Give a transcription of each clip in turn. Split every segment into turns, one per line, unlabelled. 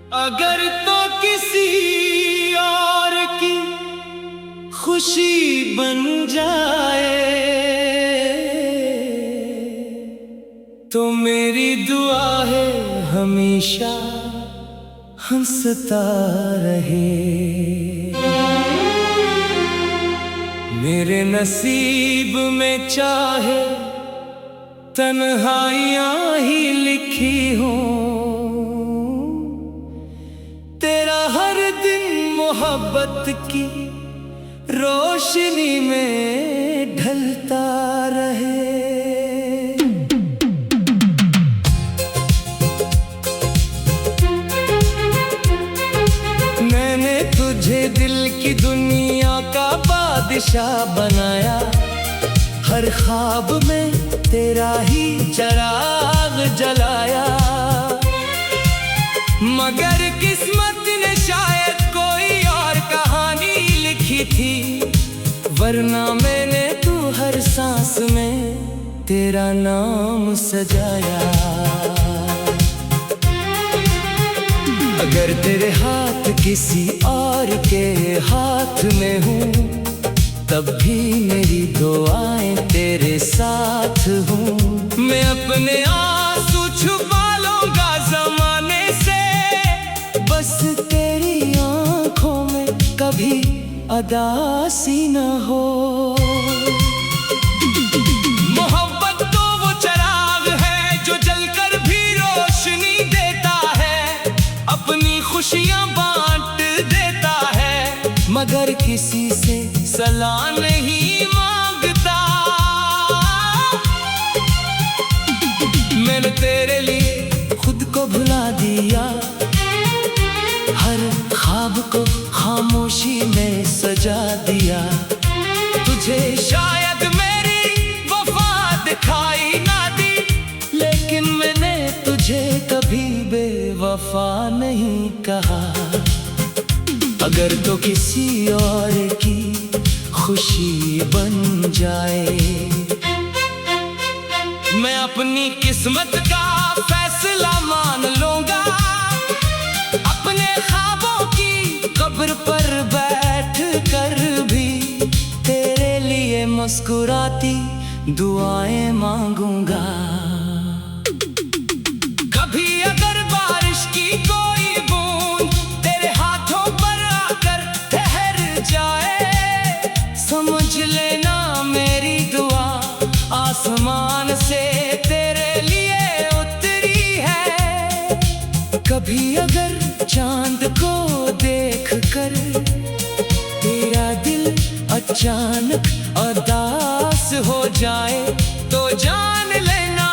अगर तो किसी और की खुशी बन जाए तो मेरी दुआ है हमेशा हंसता रहे। मेरे नसीब में चाहे तन्हाइयाँ ही लिखी हों, तेरा हर दिन मोहब्बत की रोशनी में ढलता रहे। मैंने तुझे दिल की दुनिया का बादशाह बनाया, हर ख्वाब में तेरा ही चिराग जलाया। मगर किस्मत ने शायद कोई और कहानी लिखी थी, वरना मैंने तू हर सांस में तेरा नाम सजाया। अगर तेरे हाथ किसी और के हाथ में हूँ, तब भी मेरी दुआएं तेरे साथ हूँ। मैं अपने आंसू छुपा लूंगा ज़माने से, बस तेरी आंखों में कभी अदासी न हो। मोहब्बत तो वो चिराग है जो जलकर भी रोशनी देता है, अपनी खुशियाँ बांट देता है, मगर किसी से सलाह नहीं मांगता। मैंने तेरे लिए खुद को भुला दिया, हर ख्वाब को खामोशी में सजा दिया। तुझे शायद मेरी वफा दिखाई ना दी, लेकिन मैंने तुझे कभी बेवफा नहीं कहा। अगर तो किसी और की खुशी बन जाए, मैं अपनी किस्मत का फैसला मान लूंगा। अपने ख्वाबों की कब्र पर बैठ कर भी तेरे लिए मुस्कुराती दुआएं मांगूंगा। कभी अगर बारिश की कोई बूंद तेरे हाथों पर आकर ठहर जाए, समझ लेना मेरी दुआ आसमान से तेरे लिए उतरी है। कभी अगर चांद को देख कर तेरा दिल अचानक उदास हो जाए, तो जान लेना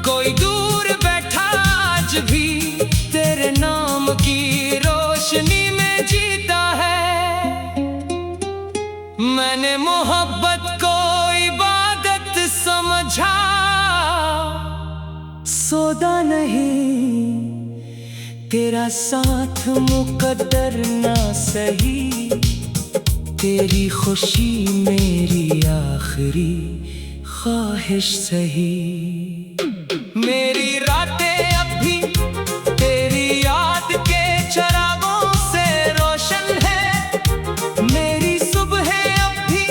कोई दूर बैठा आज भी तेरे नाम की रोशनी में जीता है। मैंने मोहब्बत को इबादत समझा, सौदा नहीं। तेरा साथ मुकद्दर ना सही, तेरी खुशी मेरी आखिरी ख्वाहिश सही। मेरी रातें अब भी तेरी याद के चिरागों से रोशन है, मेरी सुबह अब भी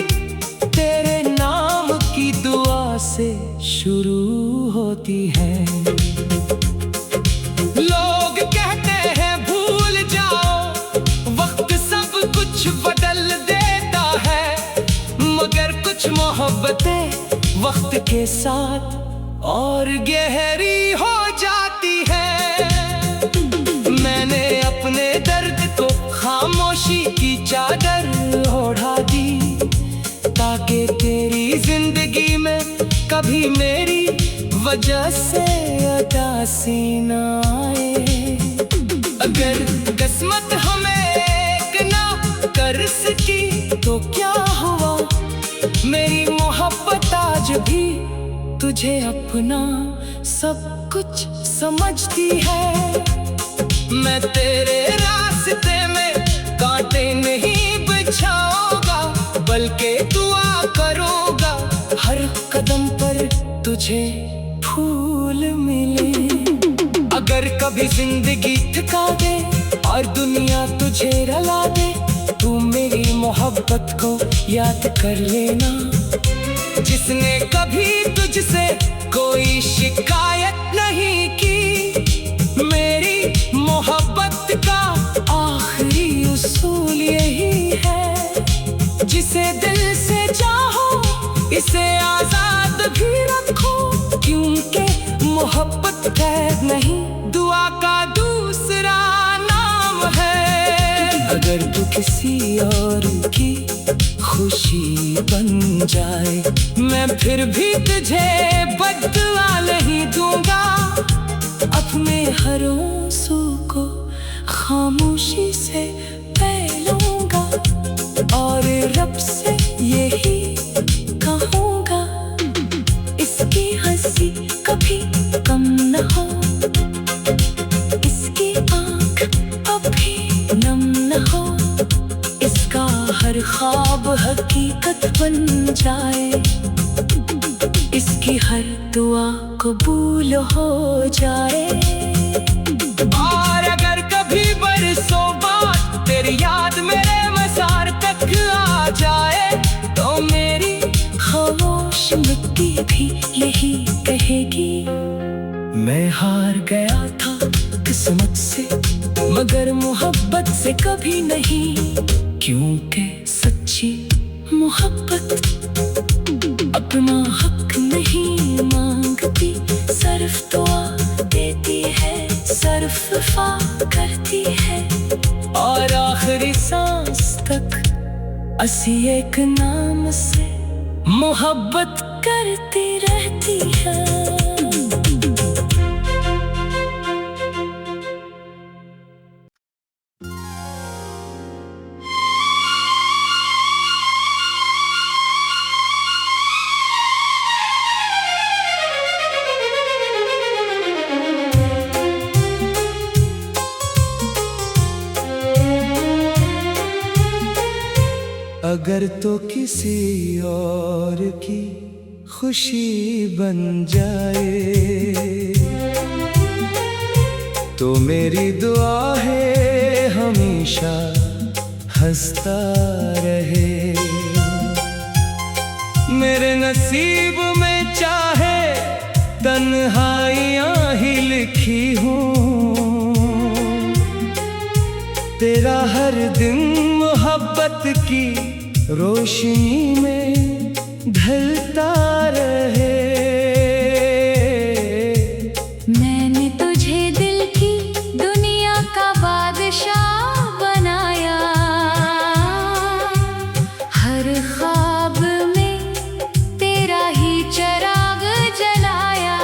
तेरे नाम की दुआ से शुरू होती है। लोग कहते हैं भूल जाओ, वक्त सब कुछ बदल देता है, मगर कुछ मोहब्बतें वक्त के साथ और गहरी हो जाती है। मैंने अपने दर्द को खामोशी की चादर ओढ़ा दी, ताकि तेरी जिंदगी में कभी मेरी वजह से उदासी न आए। अगर किस्मत हमें एक ना कर सकी तो क्या हुआ, मेरी मोहब्बत आज भी तुझे अपना सब कुछ समझती है। मैं तेरे रास्ते में कांटे नहीं बिछाऊंगा, बल्कि दुआ करूंगा हर कदम पर तुझे फूल मिले। अगर कभी जिंदगी थका दे और दुनिया तुझे रुला दे, तू मेरी मोहब्बत को याद कर लेना। जिसने कभी तुझसे कोई शिकायत नहीं की, मेरी मोहब्बत का आखिरी उसूल यही है, जिसे दिल से चाहो इसे आजाद भी रखो, क्योंकि मोहब्बत कैद नहीं, दुआ का दूसरा नाम है। अगर तू किसी और की खुशी बन जाए, मैं फिर भी तुझे बदला नहीं दूंगा। अपने हर आंसू को खामोशी से पहलूंगा और रब से यही कहूंगा, इसकी हंसी कभी कम न हो, इसकी आंख अभी नम न हो, इसका हर ख्वाब हकीकत बन जाए, इसकी हर दुआ कबूल हो जाए। और अगर कभी बरसों बाद तेरी याद मेरे मजार तक आ जाए, तो मेरी खामोश मिट्टी भी यही कहेगी, मैं हार गया था किस्मत से, मगर मोहब्बत से कभी नहीं, क्योंकि सच्ची मोहब्बत अपना हक नहीं मांगती, सिर्फ दुआ देती है, सिर्फ वफा करती है, और आखिरी सांस तक असी एक नाम से मोहब्बत करती रहती है। अगर तो किसी और की खुशी बन जाए, तो मेरी दुआ है हमेशा हंसता रहे। मेरे नसीब में चाहे तन्हाइयाँ ही लिखी हूँ, तेरा हर दिन मोहब्बत की रोशनी में ढलता रहे।
मैंने तुझे दिल की दुनिया का बादशाह बनाया, हर ख्वाब में तेरा ही चिराग जलाया,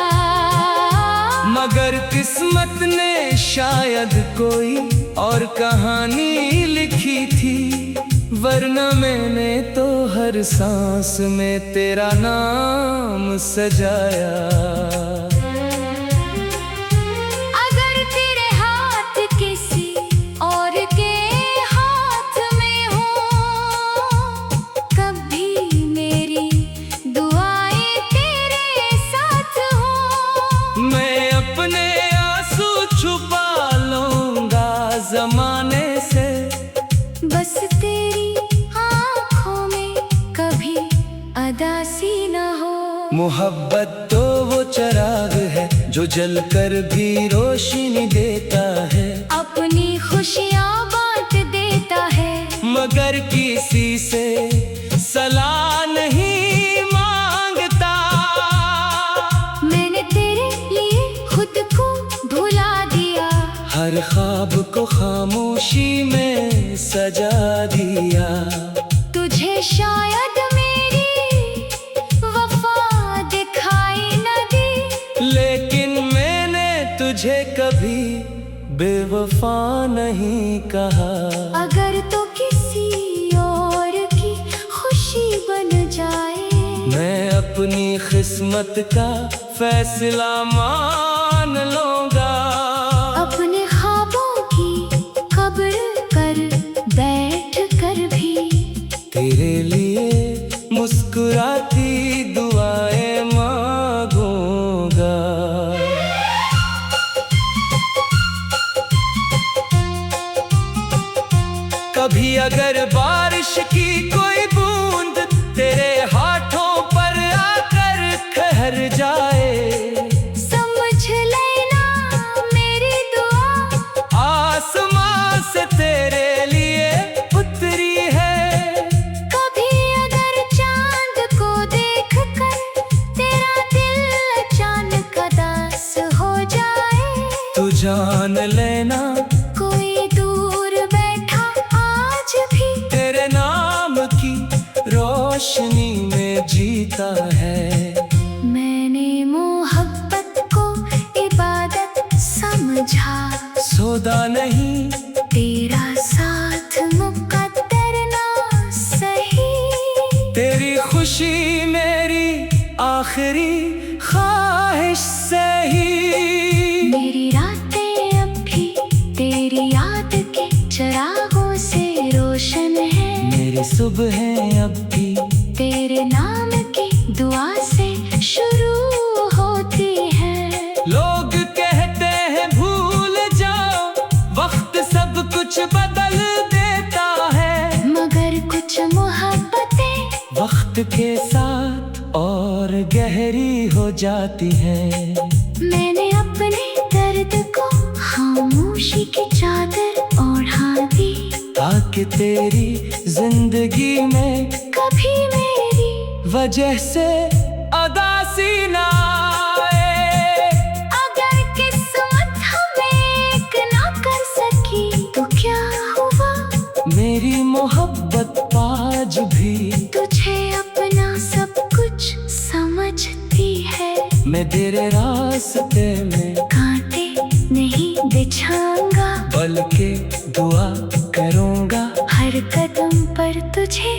मगर किस्मत ने शायद कोई और कहानी लिखी थी, वरना मैंने तो हर सांस में तेरा नाम सजाया।
अगर तेरे हाथ किसी और के हाथ में हो, कभी मेरी दुआएं तेरे साथ हो,
मैं अपने आंसू छुपा लूंगा जमाने से,
बस तेरी आँखों में कभी अदासी न हो।
मोहब्बत तो वो चिराग है जो जलकर भी रोशनी देता है,
अपनी खुशियाँ बांट देता है,
मगर किसी से सलाह नहीं मांगता।
मैंने तेरे लिए खुद को भुला दिया,
हर ख्वाब को खामोशी में सजा दिया।
तुझे शायद मेरी वफा दिखाई न दी,
लेकिन मैंने तुझे कभी बेवफा नहीं कहा।
अगर तो किसी और की खुशी बन जाए,
मैं अपनी किस्मत का फैसला मान लूंगा,
अपने ख्वाबों की कब्र कर बैठ कर भी
तेरे लिए मुस्कुराती दुआएं मांगूंगा। कभी अगर बारिश की कोई बूंद तेरे हाथों पर आकर ठहर जाए,
समझ लेना मेरी दुआ
आसमां से तेरे लिए उतरी है।
कभी अगर चांद को देखकर तेरा दिल अचानक उदास हो जाए,
तू जान लेना
कोई दूर बैठा आज भी
तेरे नाम की रोशनी में जीता है।
मैंने मोहब्बत को इबादत समझा,
सौदा नहीं
तेरा साथ मुकद्दर ना सही।
तेरी खुशी मेरी आखिरी ख्वाहिश सही।
मेरी रातें अब भी तेरी याद के चिरागों से रोशन है,
मेरी सुबहें अब भी
तेरे नाम की दुआ से शुरू होती है।
लोग कहते हैं भूल जाओ, वक्त सब कुछ बदल देता है,
मगर कुछ मोहब्बतें
वक्त के साथ और गहरी हो जाती है।
मैंने अपने दर्द को खामोशी की चादर ओढ़ा दी,
ताकि तेरी जिंदगी में
कभी मेरी
वजह से उदासी ना आए।
अगर किस्मत हमें एक ना कर सकी तो क्या हुआ,
मेरी मोहब्बत आज भी
तुझे अपना सब कुछ समझती है।
मैं तेरे रास्ते में
कांटे नहीं बिछाऊंगा,
बल्कि दुआ करूँगा
हर कदम पर तुझे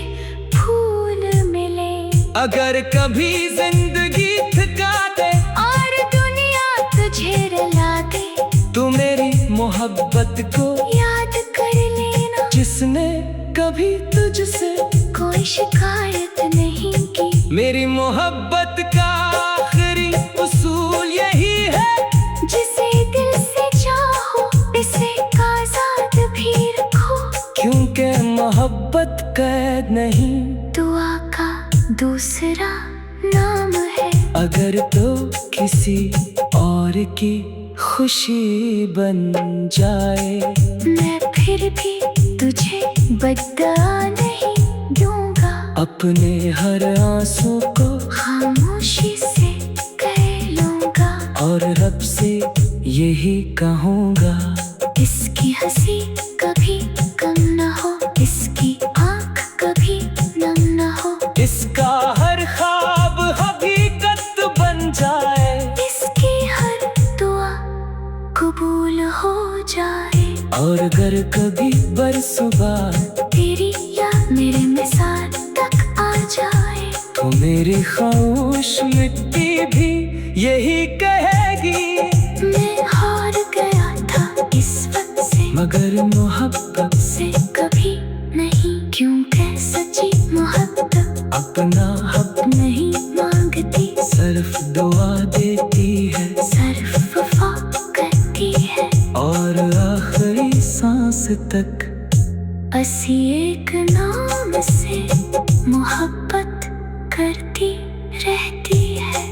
फूल मिले।
अगर कभी जिंदगी थका दे
और दुनिया तुझे रुला दे,
तू मेरी मोहब्बत को
याद कर लेना,
जिसने कभी तुझसे
कोई शिकायत नहीं की।
मेरी मोहब्बत का आखिरी उसूल यही है,
जिसे दिल से चाहो इसे आजाद भी रखो,
क्योंकि मोहब्बत कैद नहीं
दुआ का दूसरा नाम है।
अगर तो किसी और की खुशी बन जाए,
मैं फिर भी तुझे बदला नहीं दूंगा,
अपने हर आंसू को
खामोशी से कह लूंगा,
और रब से यही कहूँगा,
इसकी हंसी कभी कम न हो, इसकी आँख कभी नम न हो,
इसका हर ख्वाब हकीकत बन जाए,
इसकी हर दुआ कबूल हो जाए।
और अगर कभी बरसुबा
तेरी या मेरे मिसाल तक आ जाए,
तो मेरी खामोश मिट्टी भी यही कहेगी,
मैं हार गया था इस वक्त से,
मगर मोहब्बत
से कभी नहीं, क्योंकि सच्ची मोहब्बत
अपना हक
नहीं मांगती,
सिर्फ दुआ देती है,
सिर्फ वफा करती है,
और आखिरी सांस तक
बस एक नाम से मोहब्बत करती रहती है।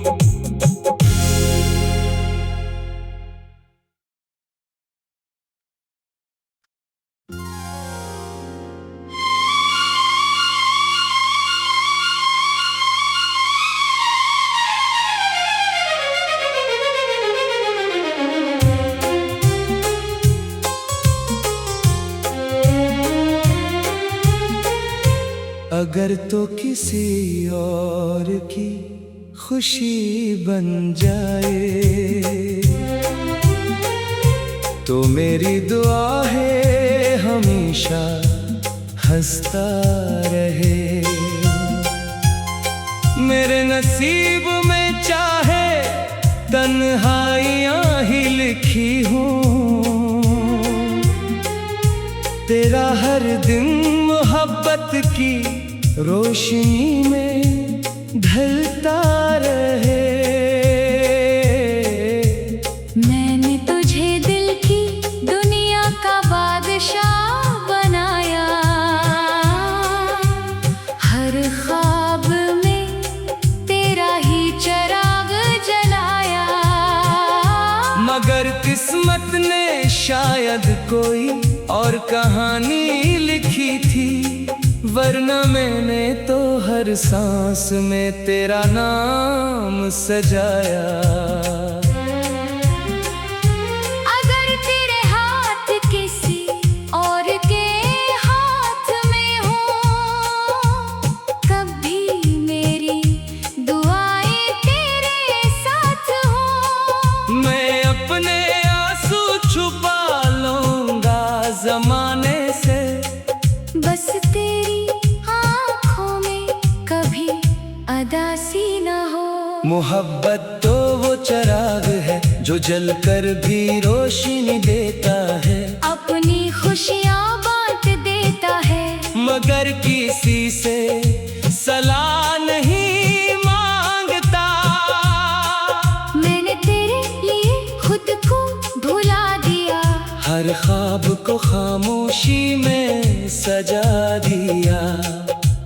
अगर तो किसी और की खुशी बन जाए, तो मेरी दुआ है हमेशा हंसता रहे। मेरे नसीब में चाहे तन्हाइयाँ ही लिखी हूँ, तेरा हर दिन मोहब्बत की रोशनी में ढलता रहे।
मैंने तुझे दिल की दुनिया का बादशाह बनाया,
शायद कोई और कहानी लिखी थी, वरना मैंने तो हर सांस में तेरा नाम सजाया।
अगर तेरे हाथ किसी और के हाथ में हो, कभी मेरी दुआएं तेरे साथ हो।
मैं अपने आंसू छुपा लूंगा जमाने से,
बस तेरी आँखों में कभी अदासी न हो।
मोहब्बत तो वो चिराग है जो जलकर भी रोशनी देता है,
अपनी खुशियाँ बांट देता है,
मगर किसी से सलाह नहीं मांगता।
मैंने तेरे लिए खुद को भुला दिया,
हर ख्वाब को खामोशी में सजा दिया।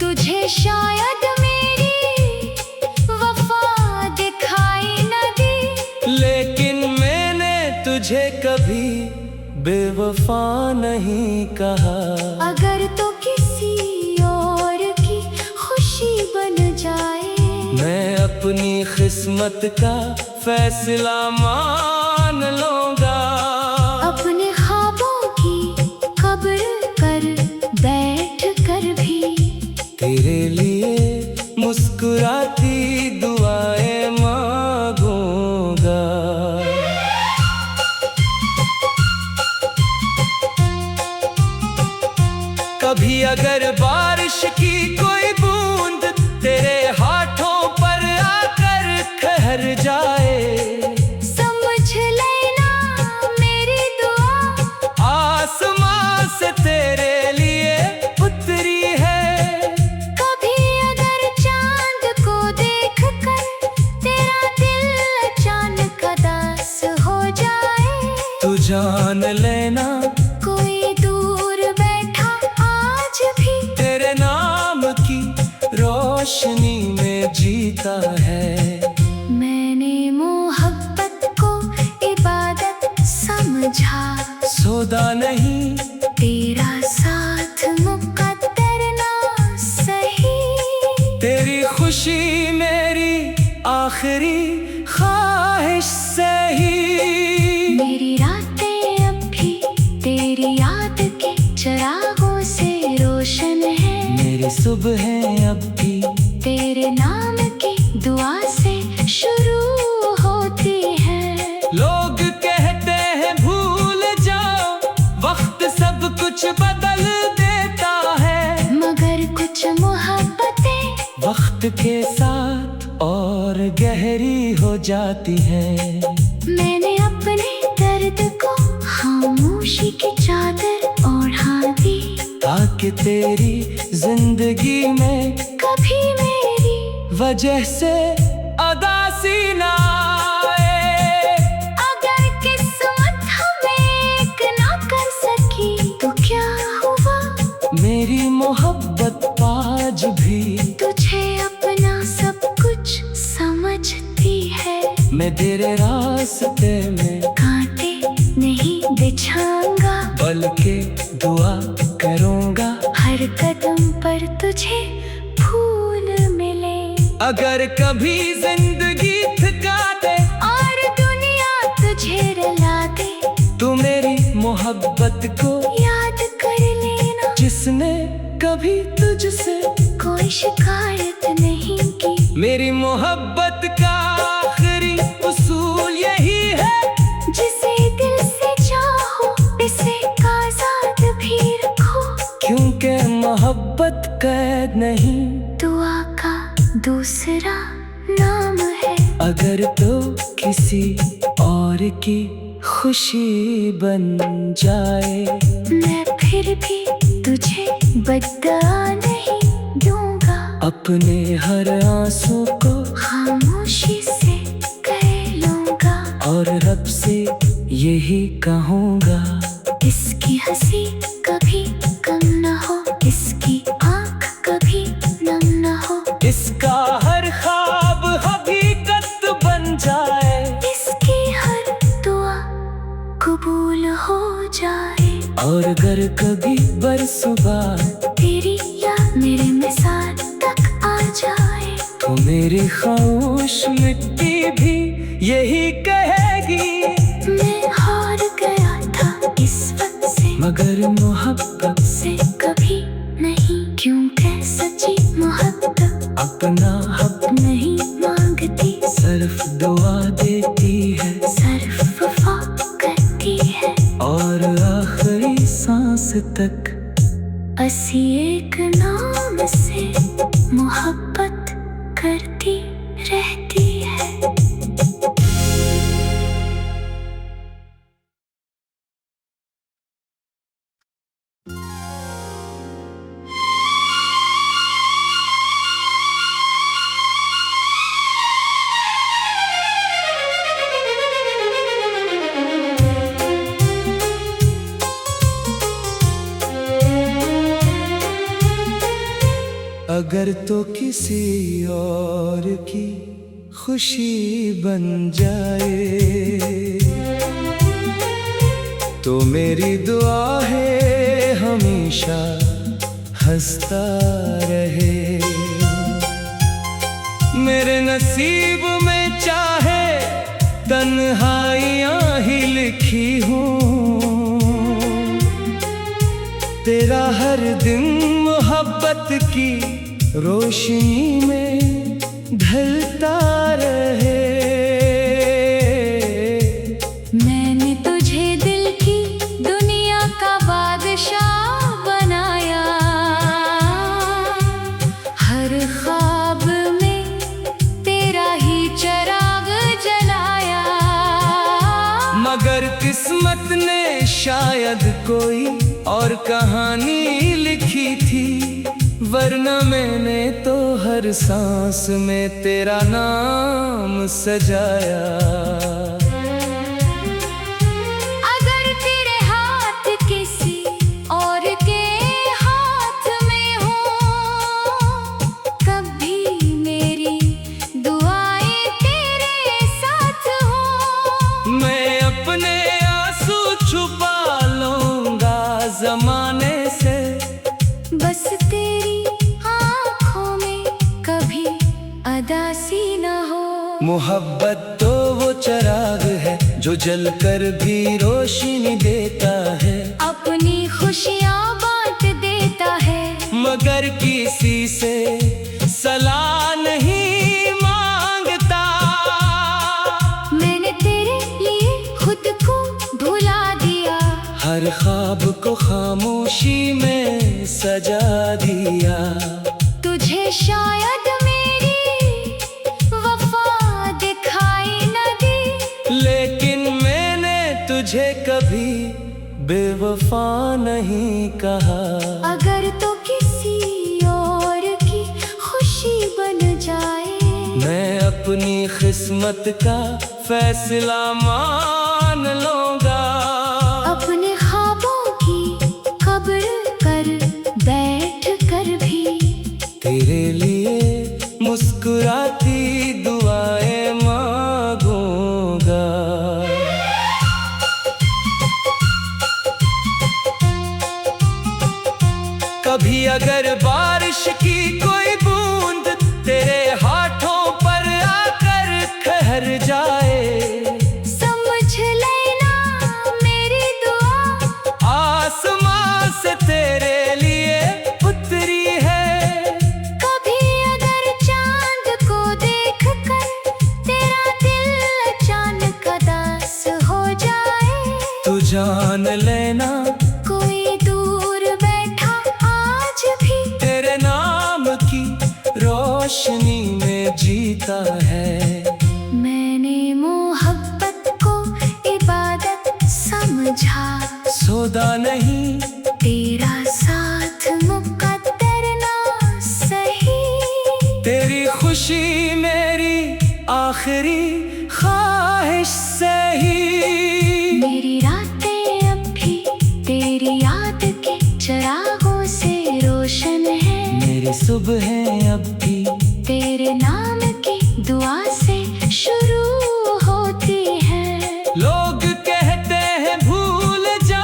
तुझे शायद मेरी वफा दिखाई न दी,
लेकिन मैंने तुझे कभी बेवफा नहीं कहा।
अगर तो किसी और की खुशी बन जाए,
मैं अपनी किस्मत का फैसला मान लूंगा।
अपने ख्वाबों की कब्र कर बैठ कर भी
तेरे लिए मुस्कुराती दुआएं मांगूंगा। कभी अगर बारिश की कोई बूंद तेरे हाथों पर आकर ठहर जाए,
समझ लेना मेरी दुआ
आसमां से तेरे लिए उतरी है।
कभी अगर चांद को देख कर तेरा दिल अचानक उदास हो जाए,
तू जान लेना
कोई दूर बैठा आज भी
तेरे नाम की रोशनी में जीता है।
मैंने मोहब्बत को इबादत समझा,
सौदा नहीं
तेरा साथ मुकद्दर ना सही।
तेरी खुशी मेरी आखिरी ख्वाहिश सही।
मेरी रातें अब भी तेरी याद के चिरागों से रोशन है,
मेरी सुबहें अब भी
तेरे नाम की दुआ से शुरू होती है।
लोग कहते हैं भूल जाओ, वक्त सब कुछ बदल देता है,
मगर कुछ मोहब्बतें
वक्त के साथ और गहरी हो जाती हैं।
मैंने अपने दर्द को खामोशी की चादर ओढ़ा दी,
ताकि तेरी जिंदगी में
कभी मेरी
वजह से अदासी ना आए।
अगर किस्मत हमें एक ना कर सकी तो क्या हुआ,
मेरी मोहब्बत आज भी
तुझे अपना सब कुछ समझती है।
मैं तेरे रास्ते में
कांटे नहीं बिछाऊंगा,
बल्कि दुआ करूंगा
हर कदम पर तुझे फूल मिले।
अगर कभी जिंदगी थका दे
और दुनिया तुझे रुला दे,
तू मेरी मोहब्बत को
याद कर लेना,
जिसने कभी तुझसे
कोई शिकायत नहीं की।
मेरी मोहब्बत का आखिरी उसूल यही है,
जिसे दिल से चाहो इसे आजाद भी रखो,
क्योंकि मोहब्बत कैद नहीं
दुआ का दूसरा नाम है।
अगर तो किसी और की खुशी बन जाए,
मैं फिर भी तुझे बदला नहीं दूंगा,
अपने हर आंसू को
खामोशी से कह लूंगा,
और रब से यही कहूँगा,
इसकी हंसी कभी कम न हो, इसकी आँख कभी नम न हो,
इसका हर ख्वाब हकीकत बन जाए,
इसकी हर दुआ कबूल हो। जाए।
और अगर कभी बरसों बाद
तेरी याद मेरे मसाल तक आ जाए,
तो मेरी खामोश मिट्टी भी यही कहेगी,
मैं हार गया था इस वक्त से,
मगर मोहब्बत
से कभी नहीं। क्योंकि सच्ची मोहब्बत
अपना हक
नहीं मांगती,
सिर्फ दुआ देती है,
सिर्फ वफा करती है।
और आखिरी सांस तक
असी एक नाम से मोहब्बत करती रहती है।
अगर तो किसी और की खुशी बन जाए, तो मेरी दुआ है हमेशा हंसता रहे। मेरे नसीब में चाहे तन्हाइयाँ ही लिखी हूँ, तेरा हर दिन मोहब्बत की रोशनी में ढलता रहे।
मैंने तुझे दिल की दुनिया का बादशाह बनाया, हर ख्वाब में तेरा ही चिराग जलाया।
मगर किस्मत ने शायद कोई और कहानी लिखी थी, वरना मैंने तो हर सांस में तेरा नाम सजाया।
अगर तेरे हाथ किसी और के हाथ में हो, कभी मेरी दुआएं तेरे साथ हो।
मैं अपने आंसू छुपा लूंगा जमाने से,
बस तेरी आँखों में कभी अदासी न हो।
मोहब्बत तो वो चिराग है जो जलकर भी रोशनी देता है,
अपनी खुशियाँ बांट देता है,
मगर किसी से सलाह नहीं मांगता।
मैंने तेरे लिए खुद को भुला दिया,
हर ख्वाब को खामोशी में सजा दिया।
तुझे शायद मेरी वफा दिखाई न दी,
लेकिन मैंने तुझे कभी बेवफा नहीं कहा।
अगर तो किसी और की खुशी बन जाए,
मैं अपनी किस्मत का फैसला मान लूंगा।
अपने ख्वाबों की कब्र कर बैठ कर भी
तेरे लिए मुस्कुराती दुआएं मांगूंगा। कभी अगर बारिश की कोई बूंद तेरे हाथों पर आकर ठहर जाए,
समझ लेना मेरी दुआ
आसमां से तेरे लिए उतरी है।
कभी अगर चांद को देख कर तेरा दिल अचानक उदास हो जाए,
तू जान लेना
कोई दूर बैठा आज भी
तेरे नाम की रोशनी में जीता है।
मैंने मोहब्बत को इबादत समझा,
सौदा नहीं
तेरा साथ मुकद्दर ना सही।
तेरी खुशी मेरी आखिरी ख्वाहिश सही।
मेरी रातें अब भी तेरी याद के चिरागों से रोशन है,
मेरी सुबह अब भी
तेरे नाम की दुआ से शुरू होती है।
लोग कहते हैं भूल जा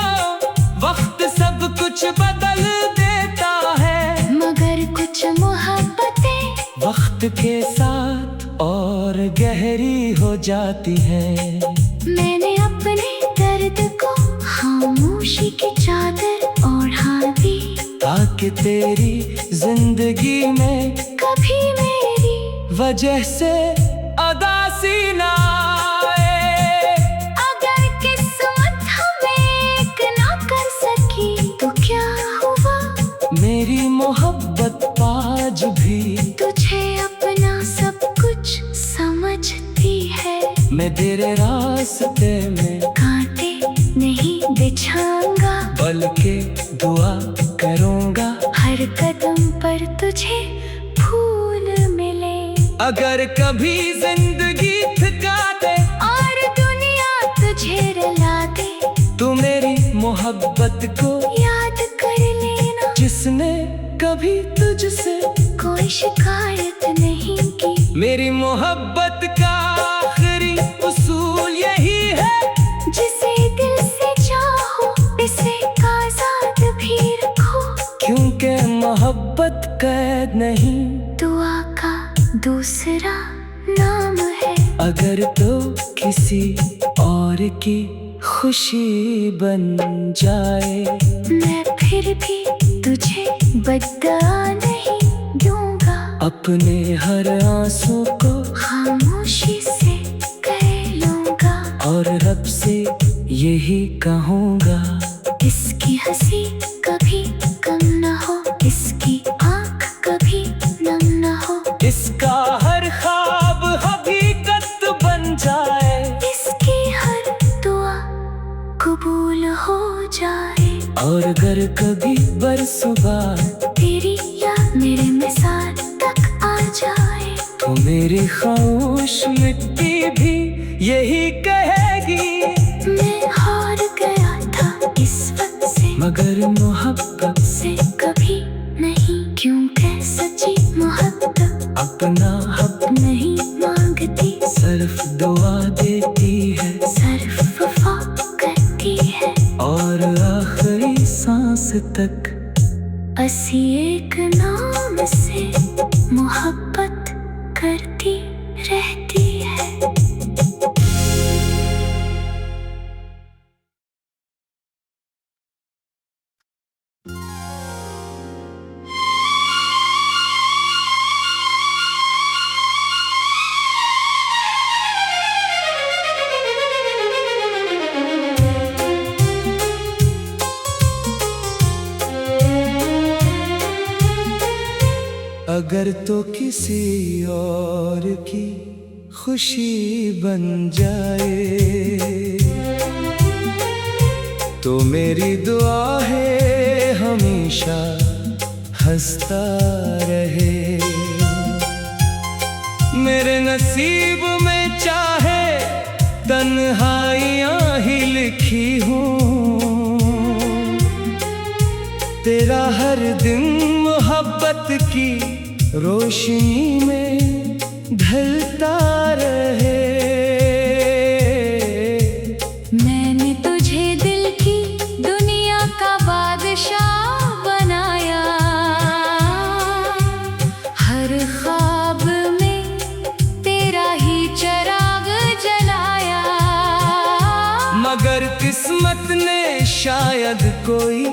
जाती है।
मैंने अपने दर्द को खामोशी की चादर ओढ़ा दी,
ताकि तेरी जिंदगी में
कभी मेरी
वजह से उदासी ना आए।
अगर किस्मत हमें एक ना कर सकी तो क्या हुआ,
मेरी मोहब्बत आज भी
तुझे अपना सब कुछ समझती है।
मैं तेरे रास्ते में
कांटे नहीं बिछाऊंगा,
बल्कि दुआ करूँगा
हर कदम पर तुझे फूल मिले।
अगर कभी जिंदगी थका दे
और दुनिया तुझे रुला दे,
तू मेरी मोहब्बत को
याद कर लेना,
जिसने कभी तुझसे
कोई शिकायत नहीं की।
मेरी मोहब्बत का आखिरी उसूल यही है,
जिसे दिल से चाहो इसे आजाद भी रखो,
क्योंकि मोहब्बत कैद नहीं
दुआ का दूसरा नाम है।
अगर तो किसी और की खुशी बन जाए,
मैं फिर भी तुझे बदला नहीं दूंगा,
अपने हर आंसू को
खामोशी से कह लूंगा।
और रब से यही कहूँगा,
इसकी हंसी कभी कम न हो, इसकी आँख कभी नम न हो,
इसका हर ख्वाब हकीकत बन जाए,
इसकी हर दुआ कबूल हो जाए।
और अगर कभी बरसुबार
तेरी याद मेरे मिसाल तक आ जाए,
तो मेरी खामोश मिट्टी भी यही कहेगी,
मैं हार गया था इस वक्त से,
मगर मोहब्बत
से कभी नहीं, क्योंकि सच्ची मोहब्बत
अपना हक
नहीं मांगती,
सिर्फ दुआ देती है,
सिर्फ वफा करती है।
और आखिरी सांस तक
असी एक नाम से मोहब्बत करती रहती है।
अगर तो किसी और की खुशी बन जाए, तो मेरी दुआ है हमेशा हंसता रहे। मेरे नसीब में चाहे तन्हाइयाँ ही लिखी हूँ, तेरा हर दिन मोहब्बत की रोशनी में ढलता रहे।
मैंने तुझे दिल की दुनिया का बादशाह बनाया, हर ख्वाब में तेरा ही चिराग जलाया,
मगर किस्मत ने शायद कोई